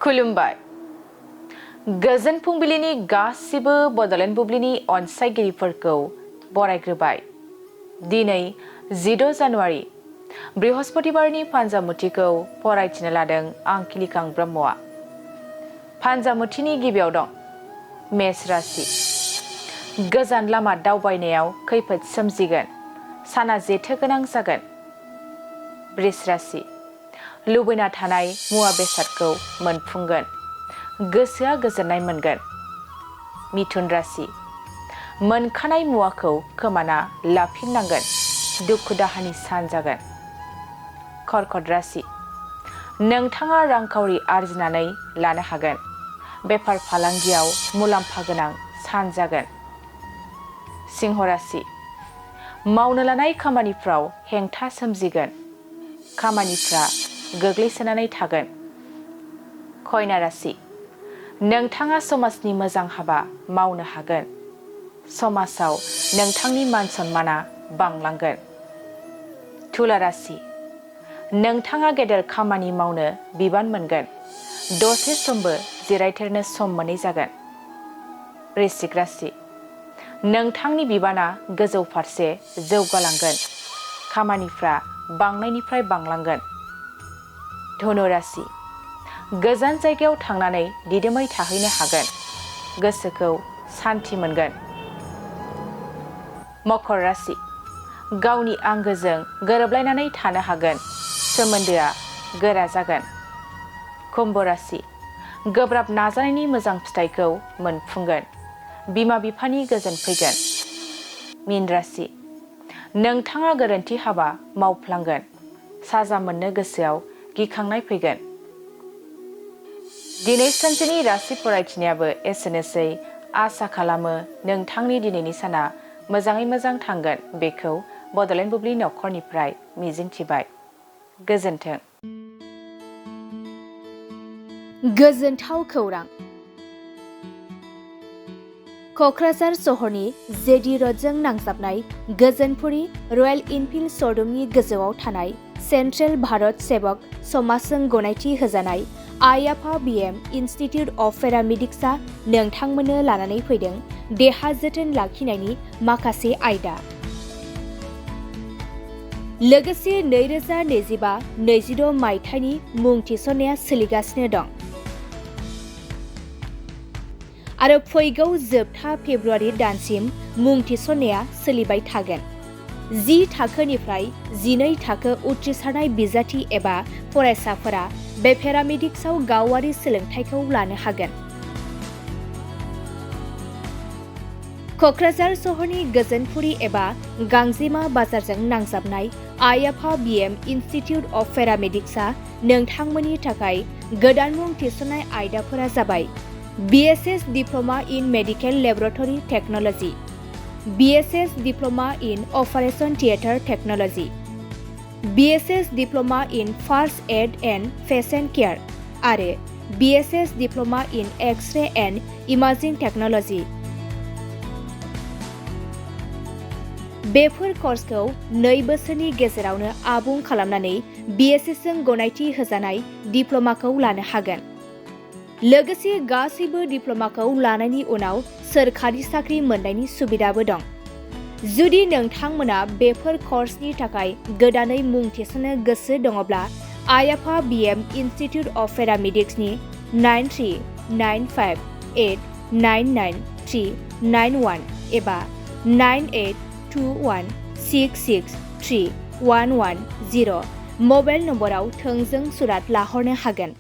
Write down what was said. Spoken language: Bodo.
खुलुमबाय। गोजोन फुंबिलिनि गासिबो बड'लेण्ड बुब्लिनि अनसायगिरिफोरखौ बरायग्रोबाय। दिनै 16 जानुवारि बृहस्पतिबारनि फान्जामुथिखौ फरायथिनो लादों आं किलिकां ब्रह्मआ। फान्जामुथिनि गिबियाव दं मेष राशि। गोजान लामा दावबायनायाव खैफोद सोमजिगोन, साना जेथो गोनां जागोन। वृष राशि। लुबैना थानाय मुवा बेसादखौ मोनफुंगोन, गोसोआ गोजोननाय मोनगोन। मिथुन राशि। मोनखानाय मुवाखौ खोमाना लाफिननांगोन, दुखु दाहानि सान जागोन। कर्कट राशि। नोंथाङा रांखावरि आरजिनानै लानो हागोन, बेफार फालांगियाव मुलाम्फा गोनां सान जागोन। सिंह राशि। मावनो लानाय खामानिफ्राव हेंथा सोमजिगोन, खामानिफ्रा गोग्लैसोनानै थागोन। कन्या राशि। नोंथाङा समाजनि मोजां हाबा मावनो हागोन, समाजाव नोंथांनि मान सन्माना बांलांगोन। तुला राशि। नोंथाङा गेदेर खामानि मावनो बिबान मोनगोन, दसे समबो जिरायथेरनो सम मोनै जागोन। वृश्चिक राशि। नोंथांनि बिबाना गोजौ फारसे जौगालांगोन, खामानिफ्रा बांनायनिफ्राय बांलांगोन। धनु राशि। गोजान जायगायाव थांनानै दिदोमै थाहैनो हागोन, गोसोखौ सान्थि मोनगोन। मकर राशि। गावनि आंगोजों गोरोबलायनानै थानो हागोन, सोमोन्दोआ गोरा जागोन। कुम्भ राशि। गोब्राब नाजानायनि मोजां फिथाइखौ मोनफुंगोन, बिमा बिफानि गोजोन फैगोन। मीन राशि। नोंथाङा गोरोन्थि हाबा मावफ्लांगोन, साजा मोननो गोसोआव गिखांनाय फैगोन। दिनै सानसेनि राशि फरायथिनायाबो एसेनोसै। आसा खालामो नोंथांनि दिनैनि साना मोजाङै मोजां थांगोन, बेखौ बड'लेण्ड बुब्लि नखरनिफ्राय मिजिंथिबाय। गोजोन्थों। गोजोनथाव खौरां। क'क्राझार सहरनि जेडि र'डजों नांजाबनाय गोजोनपुरी रयेल इनफिल्ड श'रुमनि गोजौआव थानाय सेन्ट्रेल भारत सेबक समाजजों गनायथि होजानाय आइ आफा बिएम इनस्टिट्युट अफ पेरामेडिक्सआ नोंथांमोननो लानानै फैदों देहा जोथोन लाखिनायनि माखासे आयदा। लोगोसे 2025-26 मायथाइनि मुं थिसननाया सोलिगासिनो दं आरो फैगौ जोबथा फेब्रुवारि दानसिम मुं थिसननाया सोलिबाय थागोन। 10 थाखोनिफ्राय 12 थाखो उथ्रिसारनाय बिजाथि एबा फरायसाफोरा बे पेरामेडिक्सआव गावारि सोलोंथाइखौ लानो हागोन। क'क्राझार सहरनि गोजोनपुरी एबा गांजेमा बाजारजों नांजाबनाय आइ आफा बिएम इनस्टिट्युट अफ पेरामेडिक्सआ नोंथांमोननि थाखाय गोदान मुं थिसननाय आयदाफोरा जाबाय BSS Diploma in Medical Laboratory Technology, BSS Diploma in Operation Theatre Technology, BSS Diploma in First Aid and Patient Care आरो BSS Diploma in X-ray and Imaging Technology। बेफोर कर्सखौ 2 बोसोरनि गेजेरावनो आबुं खालामनानै BSS जों गनायथि होजानाय डिप्ल'माखौ लानो हागोन। लोगोसे गासैबो डिप्ल'माखौ लानायनि उनाव सोरखारि साख्रि मोननायनि सुबिदाबो दं। जुदि नोंथांमोना बेफोर कर्सनि थाखाय गोदानै मुं थिसननो गोसो दङब्ला आइ आफा बिएम इनस्टिट्युट अफ पेरामेडिक्सनि 9395899391 एबा 9821663110 मबाइल नम्बराव थोंजों सुरात लाहरनो हागोन।